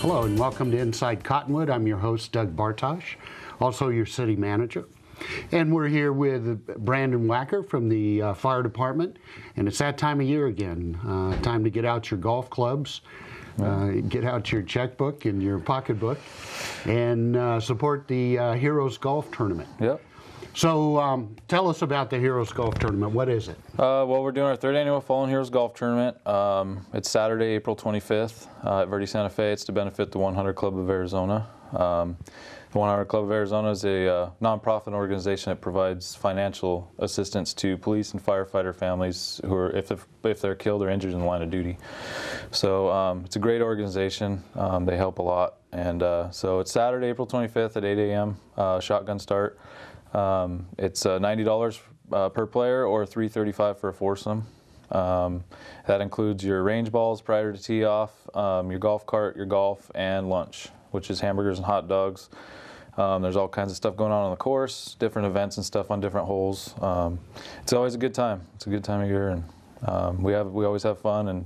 Hello and welcome to Inside Cottonwood. I'm your host, Doug Bartosh, also your city manager. And we're here with Brandon Wacker from the fire department. And it's that time of year again. Time to get out your golf clubs, get out your checkbook and your pocketbook, and support the Heroes Golf Tournament. Yep. So tell us about the Heroes Golf Tournament. What is it? Well, we're doing our third annual Fallen Heroes Golf Tournament. It's Saturday, April 25th at Verde Santa Fe. It's to benefit the 100 Club of Arizona. The 100 Club of Arizona is a nonprofit organization that provides financial assistance to police and firefighter families who are, if they're killed or injured in the line of duty. So it's a great organization. They help a lot. And so it's Saturday, April 25th at 8 a.m. Shotgun start. It's $90 per player or $335 for a foursome. That includes your range balls prior to tee off, your golf cart, your golf, and lunch, which is hamburgers and hot dogs. There's all kinds of stuff going on the course, different events and stuff on different holes. It's always a good time. It's a good time of year, and we always have fun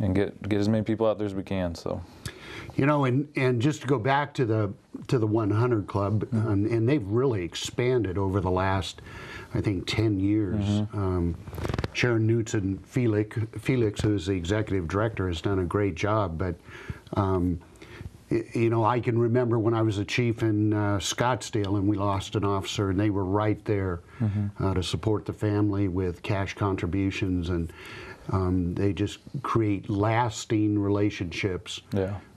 and get as many people out there as we can. So. You know, and just to go back to the 100 Club, and they've really expanded over the last, I think, 10 years. Sharon Knutson Felix, who's the executive director, has done a great job. But you know, I can remember when I was a chief in Scottsdale, and we lost an officer, and they were right there to support the family with cash contributions, and they just create lasting relationships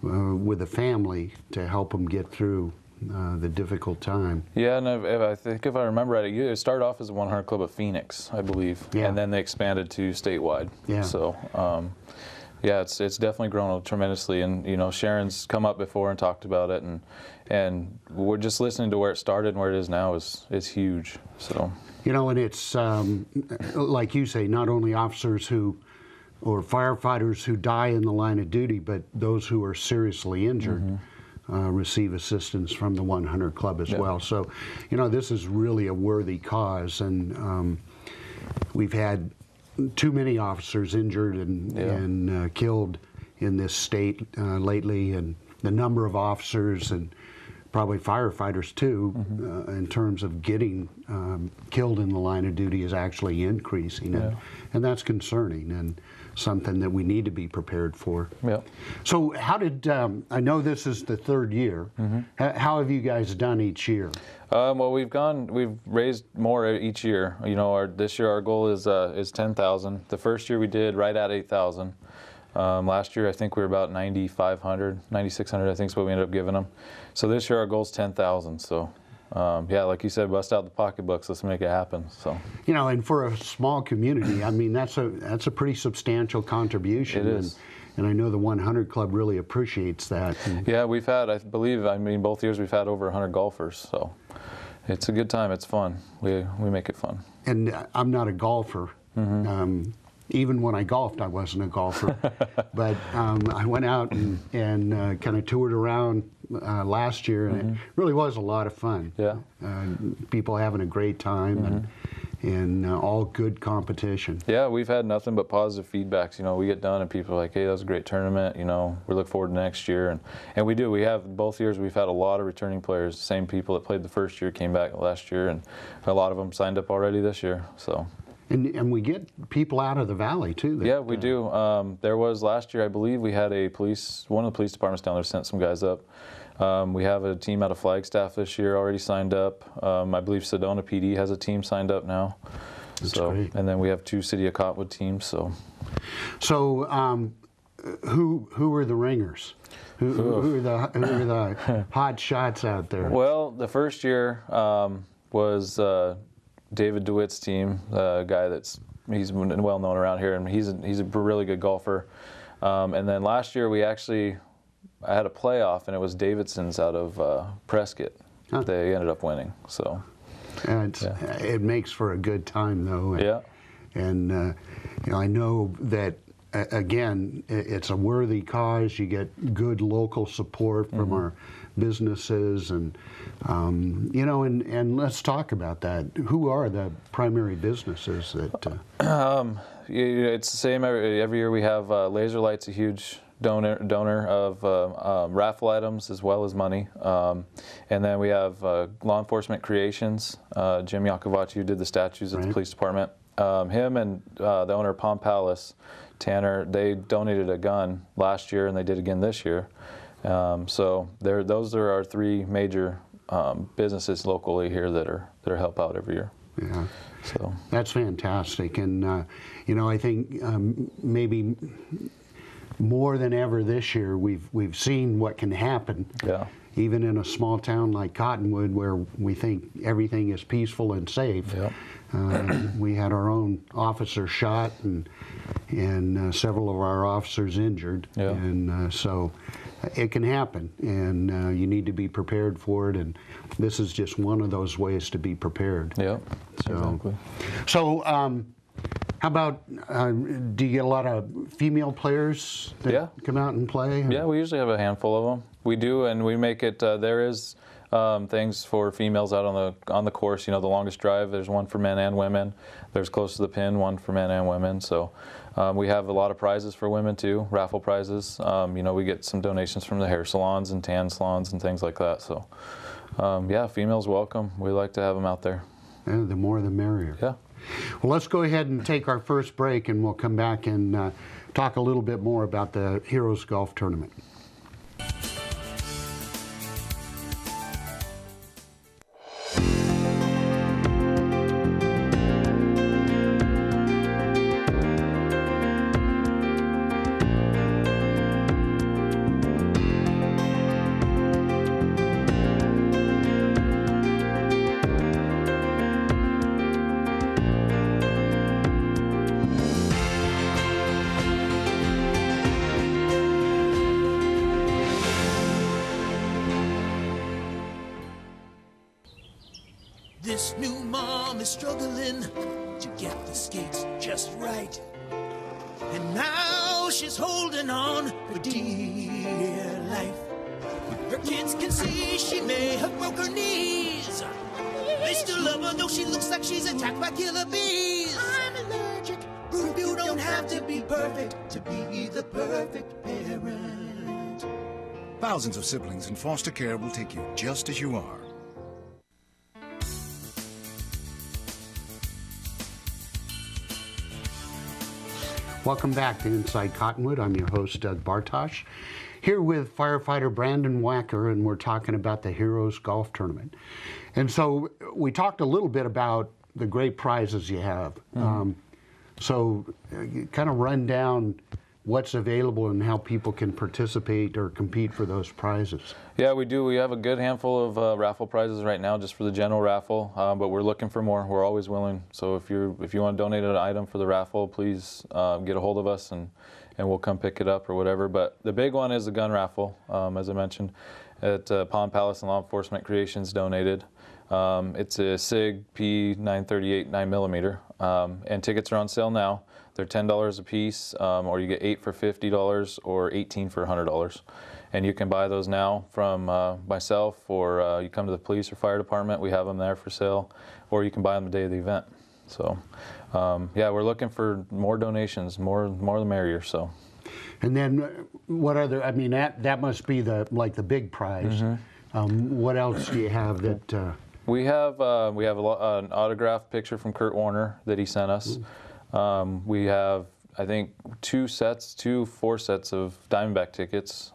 with the family to help them get through the difficult time. Yeah, and I think if I remember right, it started off as a 100 Club of Phoenix, I believe, and then they expanded to statewide. Yeah. So, yeah, it's definitely grown tremendously, and you know, Sharon's come up before and talked about it, and we're just listening to where it started and where it is now is huge. So. You know, and it's, like you say, not only officers or firefighters who die in the line of duty, but those who are seriously injured receive assistance from the 100 Club as well. So, you know, this is really a worthy cause, and we've had too many officers injured and killed in this state lately, and the number of officers and probably firefighters too, in terms of getting killed in the line of duty, is actually increasing, and that's concerning and something that we need to be prepared for. So how did, I know this is the third year, how have you guys done each year? Well, we've raised more each year. You know, this year our goal is 10,000. The first year we did right at 8,000. Last year I think we were about 9,500, 9,600 I think is what we ended up giving them. So this year our goal is 10,000. So yeah, like you said, bust out the pocketbooks, let's make it happen. So, you know, and for a small community, I mean, that's a pretty substantial contribution. It is. And I know the 100 Club really appreciates that. Yeah, we've had, I believe, both years we've had over 100 golfers. So it's a good time. It's fun. We make it fun. And I'm not a golfer. Even when I golfed, I wasn't a golfer. But I went out and kind of toured around last year, and it really was a lot of fun. Yeah. People having a great time, and all good competition. Yeah, we've had nothing but positive feedbacks. You know, we get done and people are like, hey, that was a great tournament. You know, we look forward to next year. And we do. We have, both years, we've had a lot of returning players. The same people that played the first year came back last year, and a lot of them signed up already this year. So. And we get people out of the valley too. Yeah, we do. There was last year, I believe, we had one of the police departments down there sent some guys up. We have a team out of Flagstaff this year already signed up. I believe Sedona PD has a team signed up now. That's great. And then we have 2 City of Cottonwood teams. So who are the ringers? Who are the hot shots out there? Well, the first year was David DeWitt's team, a guy he's well known around here, and he's a really good golfer. And then last year I had a playoff, and it was Davidson's out of Prescott. They ended up winning. So, and it makes for a good time, though. And you know, I know that again, it's a worthy cause. You get good local support from our businesses, and you know, and let's talk about that. Who are the primary businesses that? It's the same every year. We have Laser Light's a huge donor of raffle items as well as money. And then we have Law Enforcement Creations, Jim Yakovach, who did the statues at the police department. Him and the owner of Palm Palace, Tanner, they donated a gun last year and they did again this year. So those are our three major businesses locally here that help out every year. Yeah. So that's fantastic, and you know, I think maybe more than ever this year we've seen what can happen. Yeah. Even in a small town like Cottonwood, where we think everything is peaceful and safe. Yep. We had our own officer shot and several of our officers injured. Yeah. And so it can happen, and you need to be prepared for it. And this is just one of those ways to be prepared. Yeah. So, exactly. So, how about, do you get a lot of female players that come out and play? Yeah, we usually have a handful of them. We do, and we make it, there is things for females out on the course. You know, the longest drive, there's one for men and women. There's close to the pin, one for men and women. So we have a lot of prizes for women too, raffle prizes. You know, we get some donations from the hair salons and tan salons and things like that. So yeah, females welcome. We like to have them out there. Yeah, the more the merrier. Yeah. Well, let's go ahead and take our first break, and we'll come back and talk a little bit more about the Heroes Golf Tournament. This new mom is struggling to get the skates just right. And now she's holding on for dear life. Her kids can see she may have broke her knees. They still love her though she looks like she's attacked by killer bees. I'm allergic. You don't have to be perfect to be the perfect parent. Thousands of siblings in foster care will take you just as you are. Welcome back to Inside Cottonwood. I'm your host, Doug Bartosh, here with firefighter Brandon Wacker, and we're talking about the Heroes Golf Tournament. And so we talked a little bit about the great prizes you have. So kind of run down what's available and how people can participate or compete for those prizes. Yeah, we do. We have a good handful of raffle prizes right now just for the general raffle, but we're looking for more. We're always willing. So if you want to donate an item for the raffle, please get a hold of us and we'll come pick it up or whatever. But the big one is the gun raffle, as I mentioned, at Palm Palace and Law Enforcement Creations donated. It's a SIG P938 9mm, and tickets are on sale now. They're $10 a piece, or you get 8 for $50 or 18 for $100. And you can buy those now from myself, or you come to the police or fire department. We have them there for sale, or you can buy them the day of the event. So, yeah, we're looking for more donations, more the merrier. So. And then, what other? I mean, that must be the big prize. What else do you have that? We have an autographed picture from Kurt Warner that he sent us. We have, I think, 4 sets of Diamondback tickets.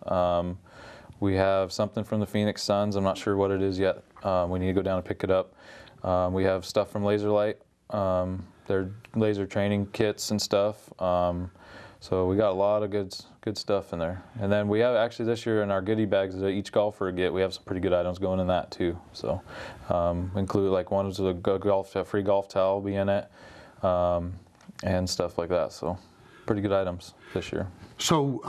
We have something from the Phoenix Suns. I'm not sure what it is yet. We need to go down and pick it up. We have stuff from Laserlight. Their laser training kits and stuff. So we got a lot of good stuff in there. And then we have actually this year in our goodie bags that each golfer get, we have some pretty good items going in that too. So include like one was a free golf towel will be in it. And stuff like that. So pretty good items this year. So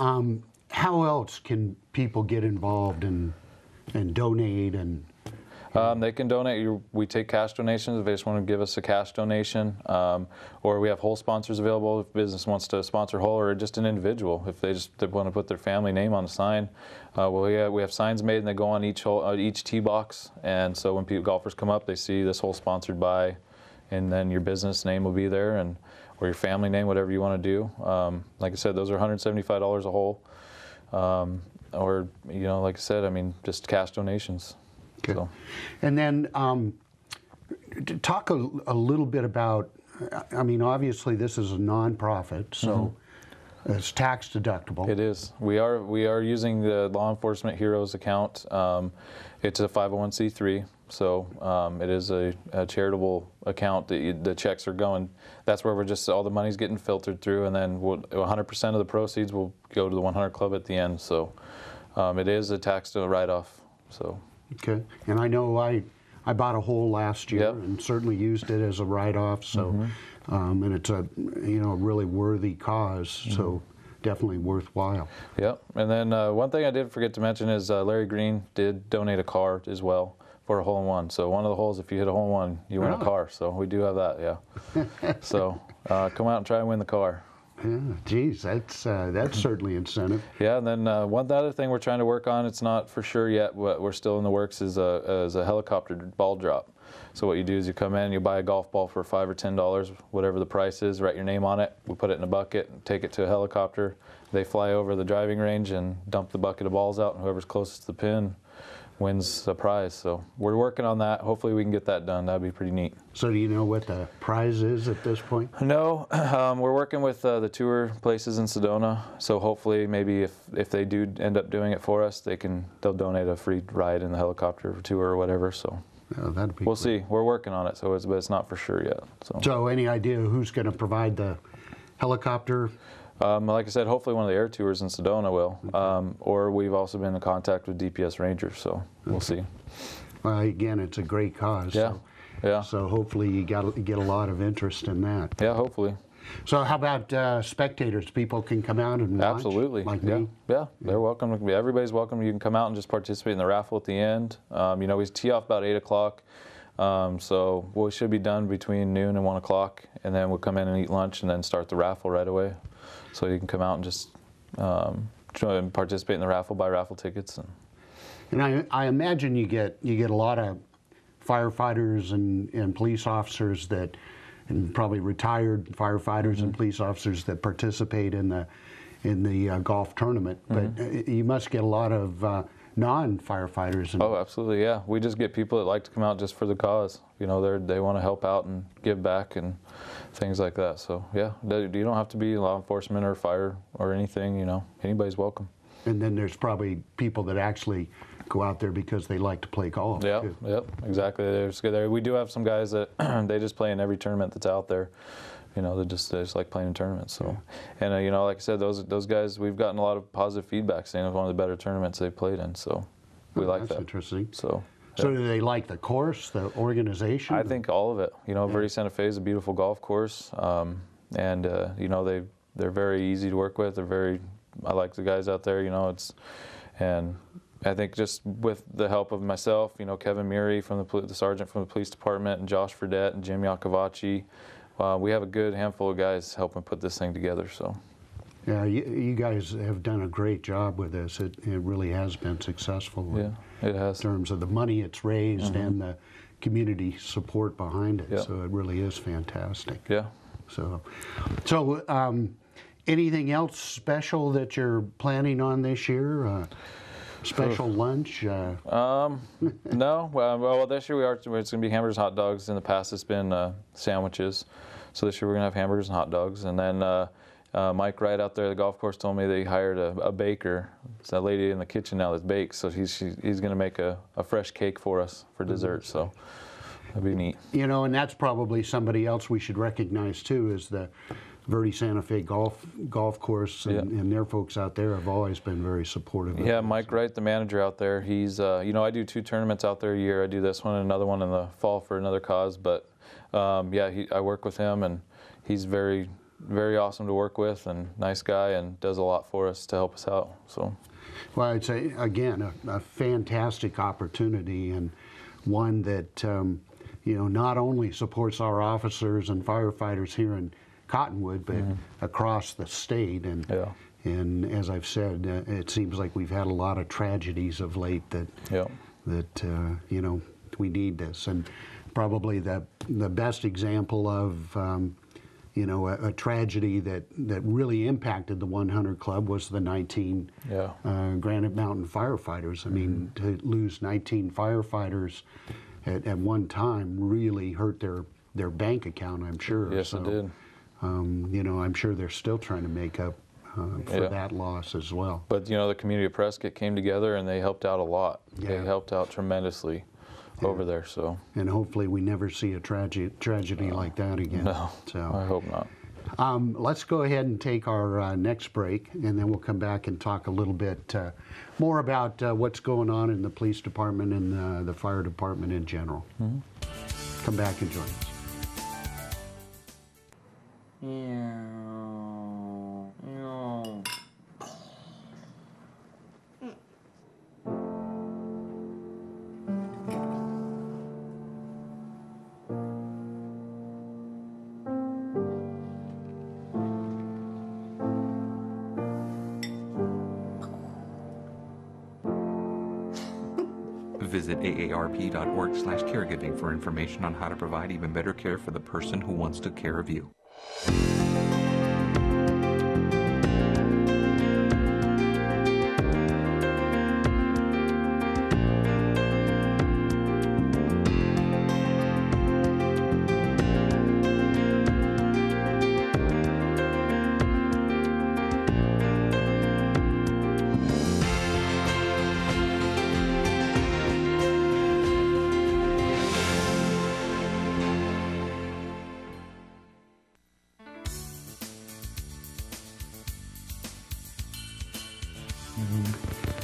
how else can people get involved and donate? And they can donate. We take cash donations if they just want to give us a cash donation, or we have whole sponsors available if business wants to sponsor whole, or just an individual if they want to put their family name on the sign. We have signs made and they go on each tee box, and so when golfers come up, they see this hole sponsored by, and then your business name will be there, or your family name, whatever you want to do. Like I said, those are $175 a hole. or like I said, I mean, just cash donations. Okay. So. And then talk a little bit about, I mean, obviously this is a nonprofit, so it's tax deductible. It is. We are using the Law Enforcement Heroes account. It's a 501c3, so it is a charitable account that the checks are going. That's where all the money's getting filtered through, and then 100% of the proceeds will go to the 100 Club at the end. So it is a tax write-off. So. Okay. And I know I bought a hole last year Yep. and certainly used it as a write-off. So, and it's a really worthy cause. So. Definitely worthwhile. Yep. And then one thing I did forget to mention is Larry Green did donate a car as well for a hole-in-one. So one of the holes, if you hit a hole-in-one, you win a car. So we do have that, yeah. So come out and try and win the car. Yeah, geez, that's certainly incentive. Yeah, and then one other thing we're trying to work on, it's not for sure yet, but we're still in the works, is a helicopter ball drop. So what you do is you come in, you buy a golf ball for $5 or $10, whatever the price is, write your name on it, we put it in a bucket, take it to a helicopter, they fly over the driving range and dump the bucket of balls out, and whoever's closest to the pin wins a prize. So we're working on that. Hopefully we can get that done. That'd be pretty neat. So do you know what the prize is at this point? No, we're working with the tour places in Sedona. So hopefully maybe if they do end up doing it for us, they'll donate a free ride in the helicopter tour or whatever. So that'd be we'll great. see. We're working on it, but it's not for sure yet. So any idea who's going to provide the helicopter? Like I said, hopefully one of the air tours in Sedona will. Or we've also been in contact with DPS Rangers, so we'll see. Well, again, it's a great cause. Yeah, So, yeah. so hopefully you get a lot of interest in that. Yeah, hopefully. So how about spectators? People can come out and watch? Absolutely. Like yeah. me? Yeah, they're welcome. Everybody's welcome. You can come out and just participate in the raffle at the end. We tee off about 8 o'clock. So we should be done between noon and 1 o'clock, and then we'll come in and eat lunch and then start the raffle right away. So you can come out and just try and participate in the raffle, buy raffle tickets. And I imagine you get a lot of firefighters and police officers and probably retired firefighters and police officers that participate in the golf tournament. But you must get a lot of non-firefighters. Oh, absolutely, yeah. We just get people that like to come out just for the cause. They want to help out and give back and things like that. So yeah, you don't have to be law enforcement or fire or anything. Anybody's welcome. And then there's probably people that actually go out there because they like to play golf. Yeah, too. yep, exactly. We do have some guys that they just play in every tournament that's out there. They just like playing in tournaments. So, and like I said, those guys, we've gotten a lot of positive feedback saying it's one of the better tournaments they've played in. So, we like that. That's interesting. So do they like the course, the organization? I think all of it. Verde Santa Fe is a beautiful golf course, and they're very easy to work with. I like the guys out there. And I think just with the help of myself, Kevin Murray from the sergeant from the police department, and Josh Fredette and Jim Yakovacci, we have a good handful of guys helping put this thing together. So. Yeah, you guys have done a great job with this. It really has been successful. Yeah, it has. In terms of the money it's raised and the community support behind it. Yeah. So it really is fantastic. Yeah. So anything else special that you're planning on this year? Special lunch? No. Well, this year it's going to be hamburgers, hot dogs. In the past, it's been sandwiches. So this year we're going to have hamburgers and hot dogs. And then Mike Wright out there at the golf course told me they hired a baker. It's a lady in the kitchen now that bakes. So he's going to make a fresh cake for us for dessert. So that'd be neat. And that's probably somebody else we should recognize too, is the Verde Santa Fe golf course, and their folks out there have always been very supportive of Yeah, this. Mike Wright, the manager out there, he's, I do 2 tournaments out there a year. I do this one and another one in the fall for another cause. But I work with him, and he's very, very awesome to work with, and nice guy, and does a lot for us to help us out. So, well, I'd say again a fantastic opportunity, and one that not only supports our officers and firefighters here in Cottonwood, but across the state. And as I've said, it seems like we've had a lot of tragedies of late that we need this. And probably the best example of you know, a tragedy that really impacted the 100 Club was the 19 Granite Mountain firefighters. I mean, to lose 19 firefighters at one time really hurt their bank account, I'm sure. Yes, it did. You know, I'm sure they're still trying to make up for that loss as well. But, you know, the community of Prescott came together and they helped out a lot. Yeah. They helped out tremendously over there, so. And hopefully we never see a tragedy like that again. No, so I hope not. Let's go ahead and take our next break, and then we'll come back and talk a little bit more about what's going on in the police department and the fire department in general. Come back and join us. Visit aarp.org/caregiving for information on how to provide even better care for the person who wants to care of you.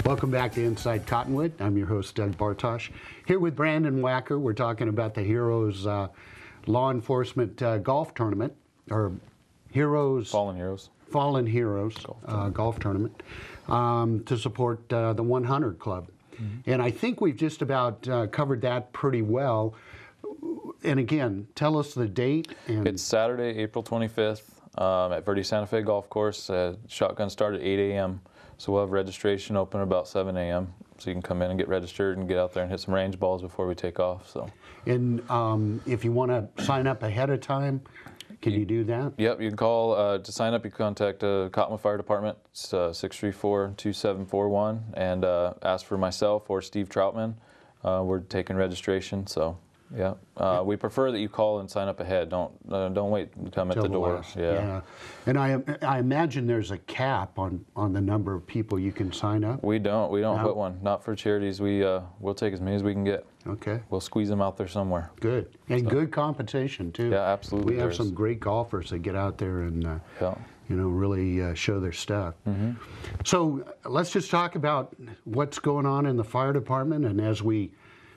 Welcome back to Inside Cottonwood. I'm your host, Doug Bartosh. Here with Brandon Wacker, we're talking about the Heroes Law Enforcement Golf Tournament, or Heroes... Fallen Heroes Golf Tournament, to support the 100 Club. And I think we've just about covered that pretty well. And again, tell us the date. And it's Saturday, April 25th at Verde Santa Fe Golf Course. Shotgun start at 8 a.m. So we'll have registration open about 7 a.m. So you can come in and get registered and get out there and hit some range balls before we take off. So. And if you want to sign up ahead of time, can you do that? Yep, you can call, to sign up you can contact Cottonwood Fire Department. It's 634-2741 and ask for myself or Steve Troutman. We're taking registration, so yeah. We prefer that you call and sign up ahead. Don't wait to come at the door. Yeah. And I imagine there's a cap on the number of people you can sign up. We don't put one. Not for charities. We'll take as many as we can get. Okay. We'll squeeze them out there somewhere. Good. And good competition too. Yeah, absolutely. We have some great golfers that get out there and you know, really show their stuff. So let's just talk about what's going on in the fire department, and as we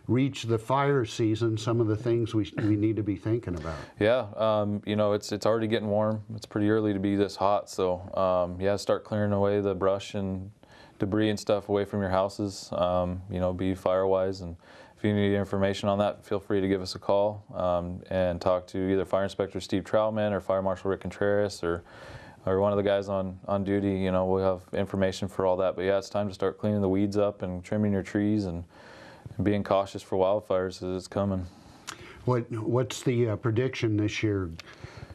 reach the fire season, some of the things we need to be thinking about. Yeah, you know, it's already getting warm. It's pretty early to be this hot, so yeah, start clearing away the brush and debris and stuff away from your houses. You know, be fire-wise, and if you need information on that, feel free to give us a call and talk to either Fire Inspector Steve Troutman or Fire Marshal Rick Contreras or one of the guys on duty. You know, we'll have information for all that. But yeah, it's time to start cleaning the weeds up and trimming your trees and being cautious for wildfires as it's coming. What's the prediction this year?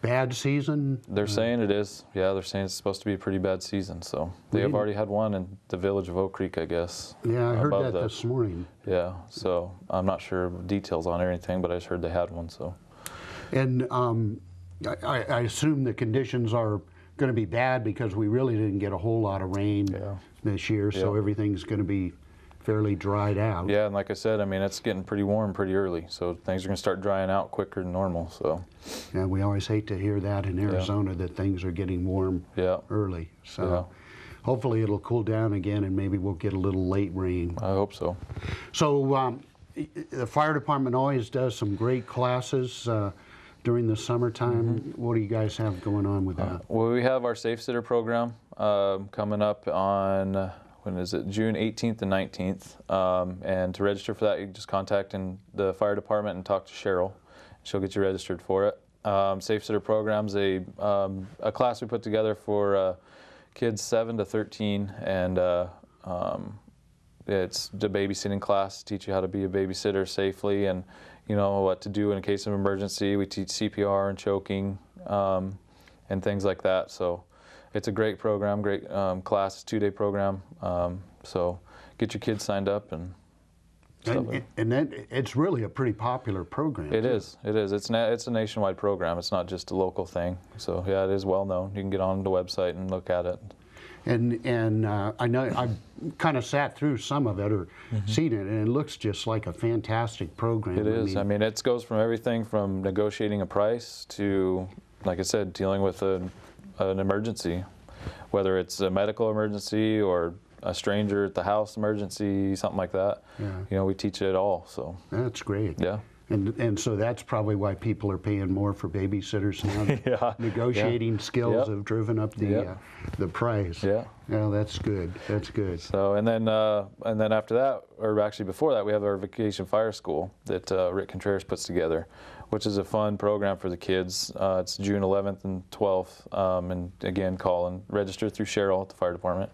Bad season? They're saying it is. Yeah, they're saying it's supposed to be a pretty bad season. So they have already had one in the village of Oak Creek, I guess. Yeah, I heard that this morning. Yeah, so I'm not sure details on anything, but I just heard they had one. So. And I assume the conditions are going to be bad because we really didn't get a whole lot of rain this year, so everything's going to be fairly dried out. Yeah, and like I said, I mean, it's getting pretty warm pretty early, so things are going to start drying out quicker than normal. So. Yeah, we always hate to hear that in Arizona, that things are getting warm early. So hopefully it'll cool down again and maybe we'll get a little late rain. I hope so. So the fire department always does some great classes during the summertime. What do you guys have going on with that? Well, we have our Safe Sitter program coming up on when is it? June 18th and 19th. And to register for that, you can just contact the fire department and talk to Cheryl. She'll get you registered for it. Safe Sitter program's a class we put together for kids 7 to 13, and it's the babysitting class. Teach you how to be a babysitter safely, and you know what to do in case of emergency. We teach CPR and choking. and things like that. So it's a great program, great class, 2-day program. So get your kids signed up and stuff. And then it's really a pretty popular program. It is. It is. It's a nationwide program. It's not just a local thing. So yeah, it is well known. You can get on the website and look at it. And I know I've kind of sat through some of it or seen it, and it looks just like a fantastic program. It is. I mean, it goes from everything from negotiating a price to, like I said, dealing with an emergency, whether it's a medical emergency or a stranger at the house emergency, something like that. Yeah. You know, we teach it all. So That's great. yeah. And so that's probably why people are paying more for babysitters now. Yeah. Negotiating skills have driven up the price. Yeah. Yeah, that's good. That's good. So and then after that, or actually before that, we have our vacation fire school that Rick Contreras puts together, which is a fun program for the kids. It's June 11th and 12th, and again, call and register through Cheryl at the fire department.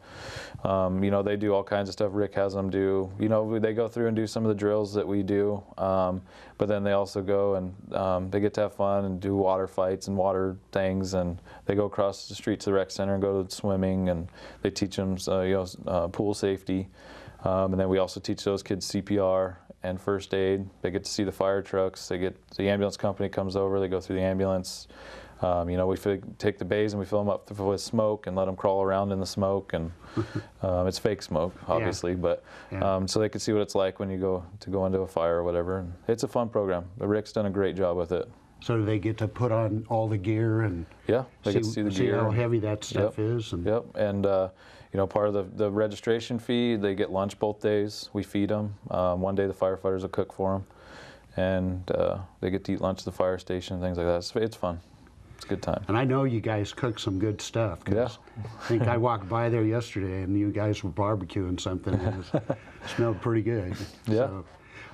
You know, they do all kinds of stuff. Rick has them do, you know, they go through and do some of the drills that we do, but then they also go and they get to have fun and do water fights and water things, and they go across the street to the rec center and go to swimming, and they teach them pool safety. And then we also teach those kids CPR and first aid. They get to see the fire trucks. They get the ambulance company comes over. They go through the ambulance. You know, we take the bays and we fill them up with smoke and let them crawl around in the smoke. And it's fake smoke, obviously, but so they can see what it's like when you go into a fire or whatever. And it's a fun program. Rick's done a great job with it. So they get to put on all the gear and yeah, they get to see the gear. How heavy that stuff is. And and you know, part of the registration fee, they get lunch both days. We feed them. One day the firefighters will cook for them, and they get to eat lunch at the fire station and things like that. It's fun. It's a good time. And I know you guys cook some good stuff. 'Cause I think I walked by there yesterday and you guys were barbecuing something. And it smelled pretty good. Yeah.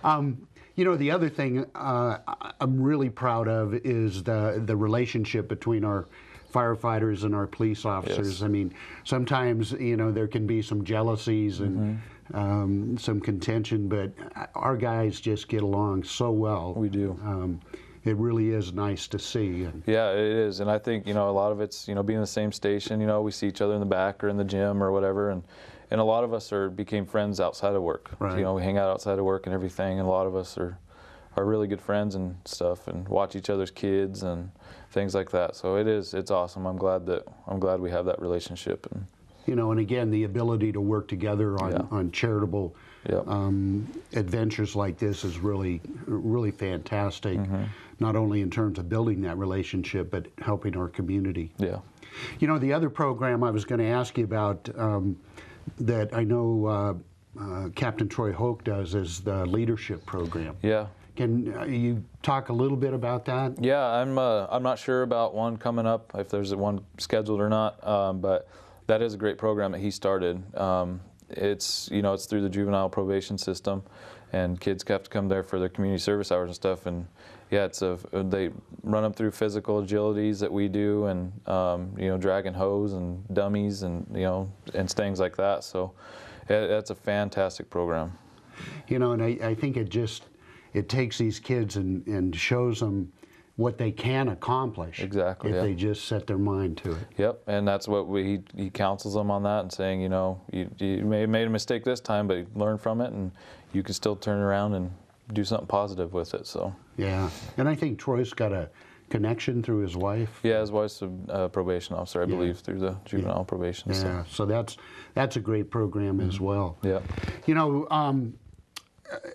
So, you know, the other thing I'm really proud of is the relationship between our firefighters and our police officers. Yes. I mean, sometimes, you know, there can be some jealousies and some contention, but our guys just get along so well. We do. It really is nice to see. Yeah, it is. And I think, you know, a lot of it's, you know, being in the same station, you know, we see each other in the back or in the gym or whatever. And a lot of us became friends outside of work. Right. You know, we hang out outside of work and everything. And a lot of us are really good friends and stuff, and watch each other's kids and things like that. So it's awesome. I'm glad we have that relationship. And you know, and again, the ability to work together on charitable adventures like this is really, really fantastic. Not only in terms of building that relationship, but helping our community. Yeah. You know, the other program I was going to ask you about that I know Captain Troy Hoke does is the leadership program. Yeah. Can you talk a little bit about that? Yeah, I'm not sure about one coming up, if there's one scheduled or not, but that is a great program that he started. It's, you know, it's through the juvenile probation system, and kids have to come there for their community service hours and stuff. And yeah, they run them through physical agilities that we do, and you know, dragging hose and dummies and, you know, and things like that. So that's a fantastic program. You know, and I think it takes these kids and shows them what they can accomplish. Exactly. If they just set their mind to it. Yep, and that's what he counsels them on that, and saying, you know, you may have made a mistake this time, but learn from it, and you can still turn around and do something positive with it. So yeah, and I think Troy's got a connection through his wife. Yeah, his wife's a probation officer, I believe, through the juvenile probation. Yeah, so that's a great program as well. Yeah. You know,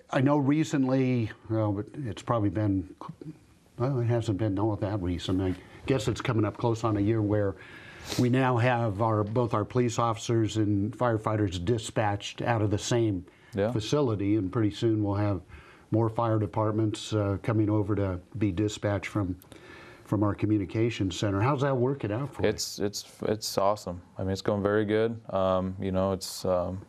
I know recently, well, but it's probably been, well, it hasn't been all that recent. I guess it's coming up close on a year where we now have both our police officers and firefighters dispatched out of the same facility, and pretty soon we'll have more fire departments coming over to be dispatched from our communications center. How's that working out for you? It's awesome. I mean, it's going very good. You know, it started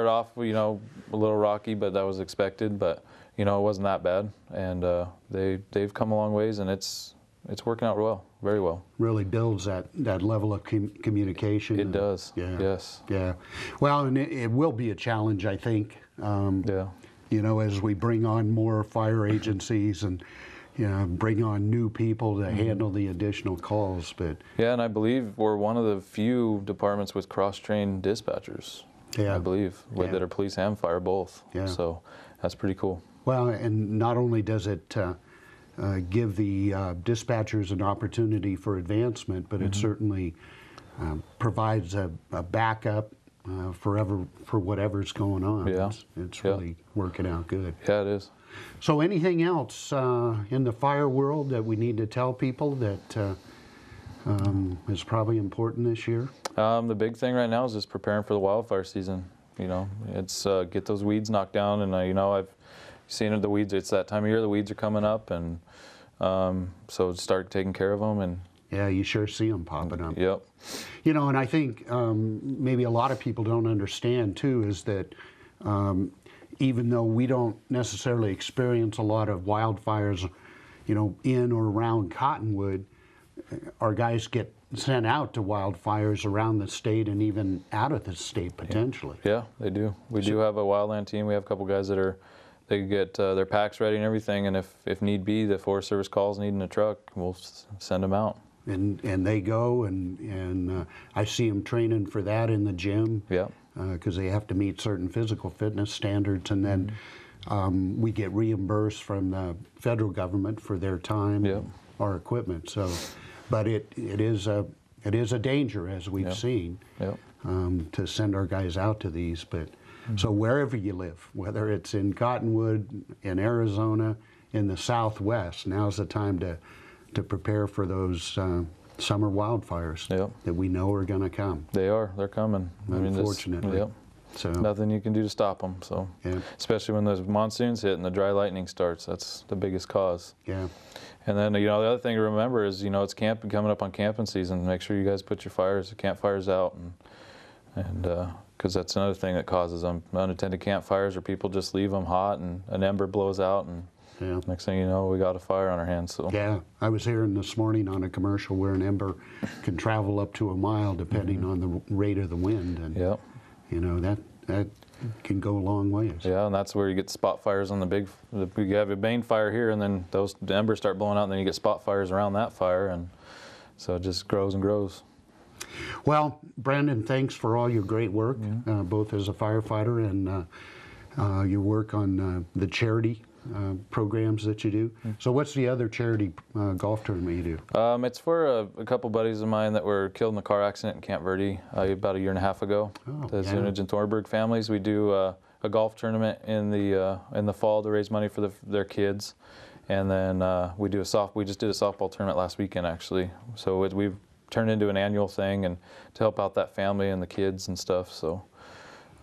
off, you know, a little rocky, but that was expected. But you know, it wasn't that bad, and they've come a long ways, and it's working out well, very well. Really builds that level of communication. It does. Yeah. Yes. Yeah. Well, and it will be a challenge, I think. Yeah. You know, as we bring on more fire agencies, and bring on new people to handle the additional calls. But yeah, and I believe we're one of the few departments with cross-trained dispatchers. yeah, I believe that are police and fire both. Yeah. So that's pretty cool. well, and not only does it give the dispatchers an opportunity for advancement, but it certainly provides a backup for whatever's going on. Yeah. It's really working out good. Yeah, it is. So anything else in the fire world that we need to tell people that is probably important this year? The big thing right now is just preparing for the wildfire season. It's get those weeds knocked down, and I've seen it, the weeds. It's that time of year the weeds are coming up, and so start taking care of them. And Yeah, you sure see them popping up. yep, And I think maybe a lot of people don't understand too is that even though we don't necessarily experience a lot of wildfires, in or around Cottonwood, our guys get sent out to wildfires around the state and even out of the state potentially. yeah, they do. We do have a wildland team. We have a couple guys that they get their packs ready and everything, and if need be, the Forest Service calls needing a truck, we'll send them out. And they go and I see them training for that in the gym. Yeah. Because they have to meet certain physical fitness standards, and then we get reimbursed from the federal government for their time, Yep. and our equipment. So, but it is a danger, as we've Yep. seen, Yep. to send our guys out to these. But so wherever you live, whether it's in Cottonwood, in Arizona, in the Southwest, now's the time to prepare for those summer wildfires Yep. that we know are going to come. They're coming. Unfortunately. Yep. So Nothing you can do to stop them. So, Yeah. especially when those monsoons hit and the dry lightning starts, that's the biggest cause. yeah. And then the other thing to remember is it's coming up on camping season. Make sure you guys put your campfires out, and because that's another thing that causes them unattended campfires, or people just leave them hot and an ember blows out, and Yeah. next thing you know, we got a fire on our hands. So Yeah, I was hearing this morning on a commercial where an ember can travel up to a mile depending on the rate of the wind, and Yep. that can go a long ways. Yeah, and that's where you get spot fires on you have a main fire here, and then the embers start blowing out, and then you get spot fires around that fire, and so it just grows and grows. Well, Brandon, thanks for all your great work, both as a firefighter and your work on the charity programs that you do. So what's the other charity golf tournament you do? It's for a couple buddies of mine that were killed in a car accident in Camp Verde about a year and a half ago. Oh, The yeah. Zunich and Thornburg families. We do a golf tournament in the fall to raise money for their kids, and then we just did a softball tournament last weekend actually. So we've turned into an annual thing, and to help out that family and the kids and stuff. So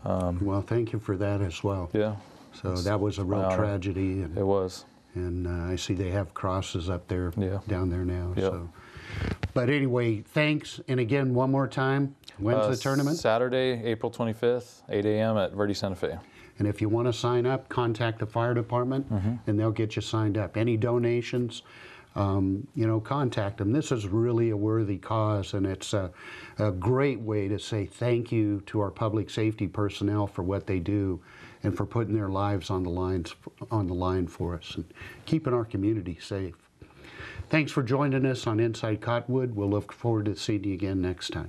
Well, thank you for that as well. yeah. So that was a real honor. tragedy. And, It was. And I see they have crosses up there, Yeah. down there now. Yep. So, but anyway, thanks. And again, one more time, when's the tournament? Saturday, April 25th, 8 a.m. at Verde Santa Fe. And if you want to sign up, contact the fire department, and they'll get you signed up. Any donations, contact them. This is really a worthy cause, and it's a great way to say thank you to our public safety personnel for what they do, and for putting their lives on the line for us and keeping our community safe. Thanks for joining us on Inside Cottonwood. We'll look forward to seeing you again next time.